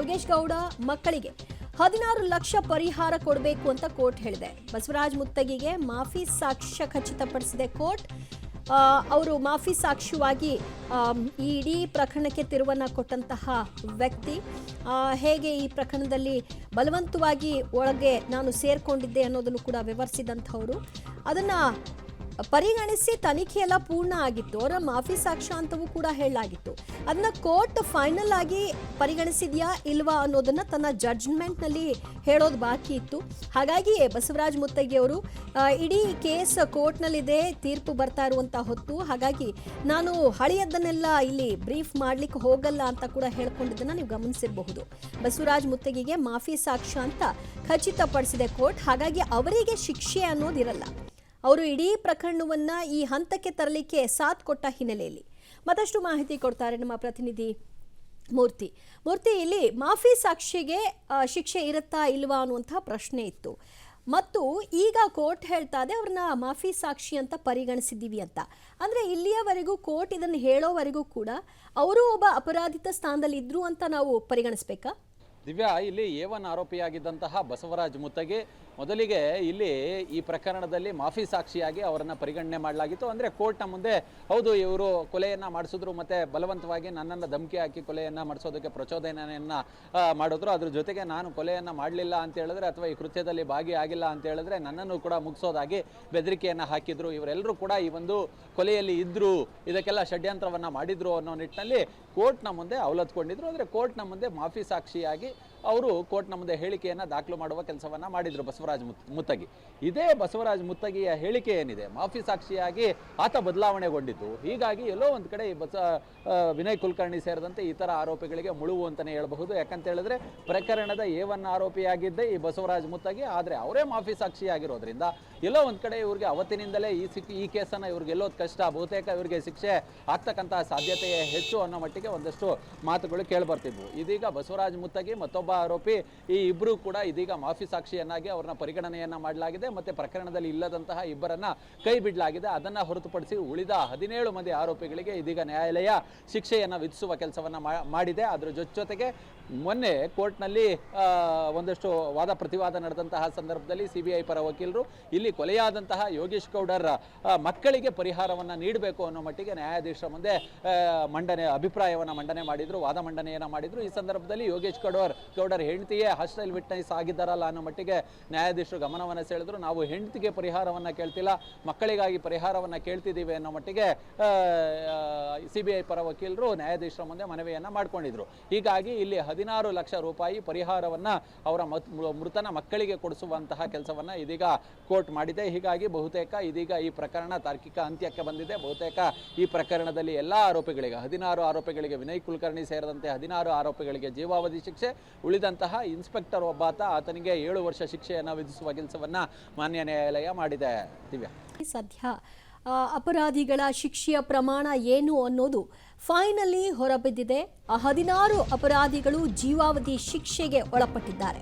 ಯೋಗೇಶ್ ಗೌಡ ಮಕ್ಕಳಿಗೆ 16 ಲಕ್ಷ ಪರಿಹಾರ ಕೊಡಬೇಕು ಅಂತ ಕೋರ್ಟ್ ಹೇಳಿದೆ. ಬಸವರಾಜ ಮುತ್ತಗಿಗೆ ಮಾಫಿ ಸಾಕ್ಷ್ಯ ಖಚಿತಪಡಿಸಿದೆ ಕೋರ್ಟ್. ಅವರು ಮಾಫಿ ಸಾಕ್ಷ್ಯವಾಗಿ ಈ ಇಡೀ ಪ್ರಕರಣಕ್ಕೆ ತಿರುವನ್ನ ಕೊಟ್ಟಂತಹ ವ್ಯಕ್ತಿ. ಹೇಗೆ ಈ ಪ್ರಕರಣದಲ್ಲಿ ಬಲವಂತವಾಗಿ ಒಳಗೆ ನಾನು ಸೇರ್ಕೊಂಡಿದ್ದೆ ಅನ್ನೋದನ್ನು ಕೂಡ ವಿವರಿಸಿದಂಥವರು. ಅದನ್ನ ಪರಿಗಣಿಸಿ ತನಿಖೆ ಎಲ್ಲ ಪೂರ್ಣ ಆಗಿತ್ತು. ಅವರ ಮಾಫಿ ಸಾಕ್ಷ್ಯ ಅಂತವೂ ಕೂಡ ಹೇಳಲಾಗಿತ್ತು. ಅದನ್ನ ಕೋರ್ಟ್ ಫೈನಲ್ ಆಗಿ ಪರಿಗಣಿಸಿದ್ಯಾ ಇಲ್ವಾ ಅನ್ನೋದನ್ನ ತನ್ನ ಜಡ್ಜ್ಮೆಂಟ್ನಲ್ಲಿ ಹೇಳೋದು ಬಾಕಿ ಇತ್ತು. ಹಾಗಾಗಿ ಬಸವರಾಜ ಮುತ್ತಗಿ ಅವರು ಇಡೀ ಕೇಸ್ ಕೋರ್ಟ್ನಲ್ಲಿದೆ, ತೀರ್ಪು ಬರ್ತಾ ಇರುವಂಥ ಹೊತ್ತು, ಹಾಗಾಗಿ ನಾನು ಹಳೆಯದನ್ನೆಲ್ಲ ಇಲ್ಲಿ ಬ್ರೀಫ್ ಮಾಡ್ಲಿಕ್ಕೆ ಹೋಗಲ್ಲ ಅಂತ ಕೂಡ ಹೇಳ್ಕೊಂಡಿದ್ದನ್ನ ನೀವು ಗಮನಿಸಿರಬಹುದು. ಬಸವರಾಜ ಮುತ್ತಗಿಗೆ ಮಾಫಿ ಸಾಕ್ಷ್ಯ ಅಂತ ಖಚಿತಪಡಿಸಿದೆ ಕೋರ್ಟ್. ಹಾಗಾಗಿ ಅವರಿಗೆ ಶಿಕ್ಷೆ ಅನ್ನೋದಿರಲ್ಲ. ಅವರು ಇಡೀ ಪ್ರಕರಣವನ್ನ ಈ ಹಂತಕ್ಕೆ ತರಲಿಕ್ಕೆ ಸಾಥ್ ಕೊಟ್ಟ ಹಿನ್ನೆಲೆಯಲ್ಲಿ ಮತ್ತಷ್ಟು ಮಾಹಿತಿ ಕೊಡ್ತಾರೆ ನಮ್ಮ ಪ್ರತಿನಿಧಿ ಮೂರ್ತಿ. ಇಲ್ಲಿ ಮಾಫಿ ಸಾಕ್ಷಿಗೆ ಶಿಕ್ಷೆ ಇರುತ್ತಾ ಇಲ್ವಾ ಅನ್ನುವಂತಹ ಪ್ರಶ್ನೆ ಇತ್ತು. ಮತ್ತು ಈಗ ಕೋರ್ಟ್ ಹೇಳ್ತಾ ಇದೆ ಅವ್ರನ್ನ ಮಾಫಿ ಸಾಕ್ಷಿ ಅಂತ ಪರಿಗಣಿಸಿದ್ದೀವಿ ಅಂತ. ಅಂದ್ರೆ ಇಲ್ಲಿಯವರೆಗೂ ಕೋರ್ಟ್ ಇದನ್ನು ಹೇಳೋವರೆಗೂ ಕೂಡ ಅವರು ಒಬ್ಬ ಅಪರಾಧಿತ ಸ್ಥಾನದಲ್ಲಿ ಇದ್ರು ಅಂತ ನಾವು ಪರಿಗಣಿಸ್ಬೇಕಾ? ದಿವ್ಯಾ, ಇಲ್ಲಿ A1 ಆರೋಪಿಯಾಗಿದ್ದಂತಹ ಬಸವರಾಜ ಮುತ್ತಗಿ ಮೊದಲಿಗೆ ಇಲ್ಲಿ ಈ ಪ್ರಕರಣದಲ್ಲಿ ಮಾಫಿ ಸಾಕ್ಷಿಯಾಗಿ ಅವರನ್ನು ಪರಿಗಣನೆ ಮಾಡಲಾಗಿತ್ತು. ಅಂದರೆ ಕೋರ್ಟ್ನ ಮುಂದೆ ಹೌದು ಇವರು ಕೊಲೆಯನ್ನು ಮಾಡಿಸಿದ್ರು, ಮತ್ತು ಬಲವಂತವಾಗಿ ನನ್ನನ್ನು ಧಮಕಿ ಹಾಕಿ ಕೊಲೆಯನ್ನು ಮಾಡಿಸೋದಕ್ಕೆ ಪ್ರಚೋದನೆಯನ್ನು ಮಾಡಿದ್ರು. ಅದ್ರ ಜೊತೆಗೆ ನಾನು ಕೊಲೆಯನ್ನು ಮಾಡಲಿಲ್ಲ ಅಂತ ಹೇಳಿದ್ರೆ ಅಥವಾ ಈ ಕೃತ್ಯದಲ್ಲಿ ಭಾಗಿಯಾಗಿಲ್ಲ ಅಂತ ಹೇಳಿದ್ರೆ ನನ್ನನ್ನು ಕೂಡ ಮುಗಿಸೋದಾಗಿ ಬೆದರಿಕೆಯನ್ನು ಹಾಕಿದ್ರು. ಇವರೆಲ್ಲರೂ ಕೂಡ ಈ ಒಂದು ಕೊಲೆಯಲ್ಲಿ ಇದ್ದರು, ಇದಕ್ಕೆಲ್ಲ ಷಡ್ಯಂತ್ರವನ್ನು ಮಾಡಿದ್ರು ಅನ್ನೋ ನಿಟ್ಟಿನಲ್ಲಿ ಕೋರ್ಟ್ನ ಮುಂದೆ ಅವಲತ್ಕೊಂಡಿದ್ರು. ಅಂದರೆ ಕೋರ್ಟ್ನ ಮುಂದೆ ಮಾಫಿ ಸಾಕ್ಷಿಯಾಗಿ ಅವರು ಕೋರ್ಟ್ನ ಮುಂದೆ ಹೇಳಿಕೆಯನ್ನು ದಾಖಲು ಮಾಡುವ ಕೆಲಸವನ್ನು ಮಾಡಿದರು ಬಸವರಾಜ ಮುತ್ತಗಿ. ಇದೇ ಬಸವರಾಜ ಮುತ್ತಗಿಯ ಹೇಳಿಕೆ ಏನಿದೆ, ಮಾಫಿ ಸಾಕ್ಷಿಯಾಗಿ ಆತ ಬದಲಾವಣೆಗೊಂಡಿದ್ದು. ಹೀಗಾಗಿ ಎಲ್ಲೋ ಒಂದು ಕಡೆ ಈ ವಿನಯ್ ಕುಲಕರ್ಣಿ ಸೇರಿದಂತೆ ಇತರ ಆರೋಪಿಗಳಿಗೆ ಮುಳುವು ಅಂತಲೇ ಹೇಳಬಹುದು. ಯಾಕಂತ ಹೇಳಿದ್ರೆ ಪ್ರಕರಣದ A1 ಆರೋಪಿಯಾಗಿದ್ದೇ ಈ ಬಸವರಾಜ ಮುತ್ತಗಿ, ಆದರೆ ಅವರೇ ಮಾಫಿ ಸಾಕ್ಷಿಯಾಗಿರೋದ್ರಿಂದ ಎಲ್ಲೋ ಒಂದು ಕಡೆ ಇವ್ರಿಗೆ ಅವತ್ತಿನಿಂದಲೇ ಈ ಕೇಸನ್ನು ಇವ್ರಿಗೆ ಗೆಲ್ಲೋದು ಕಷ್ಟ, ಬಹುತೇಕ ಇವರಿಗೆ ಶಿಕ್ಷೆ ಆಗ್ತಕ್ಕಂತಹ ಸಾಧ್ಯತೆ ಹೆಚ್ಚು ಅನ್ನೋ ಮಟ್ಟಿಗೆ ಒಂದಷ್ಟು ಮಾತುಗಳು ಕೇಳಿಬರ್ತಿದ್ವು. ಇದೀಗ ಬಸವರಾಜ ಮುತ್ತಗಿ ಮತ್ತೊಬ್ಬ ಆರೋಪಿ, ಈ ಇಬ್ಬರು ಕೂಡ ಇದೀಗ ಮಾಫಿ ಸಾಕ್ಷಿಯನ್ನಾಗಿ ಅವ್ರನ್ನ ಪರಿಗಣನೆಯನ್ನ ಮಾಡಲಾಗಿದೆ. ಮತ್ತೆ ಪ್ರಕರಣದಲ್ಲಿ ಇಲ್ಲದಂತಹ ಇಬ್ಬರನ್ನ ಕೈ ಬಿಡಲಾಗಿದೆ. ಅದನ್ನ ಹೊರತುಪಡಿಸಿ ಉಳಿದ 17 ಮಂದಿ ಆರೋಪಿಗಳಿಗೆ ಇದೀಗ ನ್ಯಾಯಾಲಯ ಶಿಕ್ಷೆಯನ್ನು ವಿಧಿಸುವ ಕೆಲಸವನ್ನ ಮಾಡಿದೆ. ಅದರ ಜೊತೆಗೆ ಮೊನ್ನೆ ಕೋರ್ಟ್ನಲ್ಲಿ ಒಂದಷ್ಟು ವಾದ ಪ್ರತಿವಾದ ನಡೆದಂತಹ ಸಂದರ್ಭದಲ್ಲಿ CBI ಪರ ವಕೀಲರು ಇಲ್ಲಿ ಕೊಲೆಯಾದಂತಹ ಯೋಗೇಶ್ ಗೌಡರ ಮಕ್ಕಳಿಗೆ ಪರಿಹಾರವನ್ನು ನೀಡಬೇಕು ಅನ್ನೋ ಮಟ್ಟಿಗೆ ನ್ಯಾಯಾಧೀಶರ ಮುಂದೆ ಅಭಿಪ್ರಾಯವನ್ನು ಮಂಡನೆ ಮಾಡಿದ್ರು, ವಾದ ಮಂಡನೆಯನ್ನು ಮಾಡಿದ್ರು. ಈ ಸಂದರ್ಭದಲ್ಲಿ ಯೋಗೇಶ್ ಗೌಡರ ಹೆಂಡತಿಯೇ ಹಾಸ್ಟೆಲ್ ವಿಟ್ನೆಸ್ ಆಗಿದ್ದಾರಲ್ಲ ಅನ್ನೋ ಮಟ್ಟಿಗೆ ನ್ಯಾಯಾಧೀಶರು ಗಮನವನ್ನು ಸೆಳೆದ್ರು. ನಾವು ಹೆಂಡತಿಗೆ ಪರಿಹಾರವನ್ನು ಕೇಳ್ತಿಲ್ಲ, ಮಕ್ಕಳಿಗಾಗಿ ಪರಿಹಾರವನ್ನು ಕೇಳ್ತಿದ್ದೀವಿ ಅನ್ನೋ ಮಟ್ಟಿಗೆ CBI ಪರ ವಕೀಲರು ನ್ಯಾಯಾಧೀಶರ ಮುಂದೆ ಮನವಿಯನ್ನು ಮಾಡಿಕೊಂಡಿದ್ರು. ಹೀಗಾಗಿ ಇಲ್ಲಿ 16 ಲಕ್ಷ ರೂಪಾಯಿ ಪರಿಹಾರವನ್ನು ಅವರ ಮೃತನ ಮಕ್ಕಳಿಗೆ ಕೊಡಿಸುವಂತಹ ಕೆಲಸವನ್ನು ಇದೀಗ ಕೋರ್ಟ್ ಮಾಡಿದೆ. ಹೀಗಾಗಿ ಬಹುತೇಕ ಇದೀಗ ಈ ಪ್ರಕರಣ ತಾರ್ಕಿಕ ಅಂತ್ಯಕ್ಕೆ ಬಂದಿದೆ. ಬಹುತೇಕ ಈ ಪ್ರಕರಣದಲ್ಲಿ ಎಲ್ಲ ಆರೋಪಿಗಳಿಗೆ 16 ಆರೋಪಿಗಳಿಗೆ, ವಿನಯ್ ಕುಲಕರ್ಣಿ ಸೇರಿದಂತೆ 16 ಆರೋಪಿಗಳಿಗೆ ಜೀವಾವಧಿ ಶಿಕ್ಷೆ, ಉಳಿದಂತಹ ಇನ್ಸ್ಪೆಕ್ಟರ್ ಒಬ್ಬಾತ ಆತನಿಗೆ 7 ವರ್ಷ ಶಿಕ್ಷೆಯನ್ನು ವಿಧಿಸುವ ಕೆಲಸವನ್ನ ಮಾನ್ಯ ನ್ಯಾಯಾಲಯ ಮಾಡಿದೆ. ದಿವ್ಯಾ, ಸದ್ಯ ಅಪರಾಧಿಗಳ ಶಿಕ್ಷೆಯ ಪ್ರಮಾಣ ಏನು ಅನ್ನೋದು ಫೈನಲಿ ಹೊರಬಿದ್ದಿದೆ. 16 ಅಪರಾಧಿಗಳು ಜೀವಾವಧಿ ಶಿಕ್ಷೆಗೆ ಒಳಪಟ್ಟಿದ್ದಾರೆ.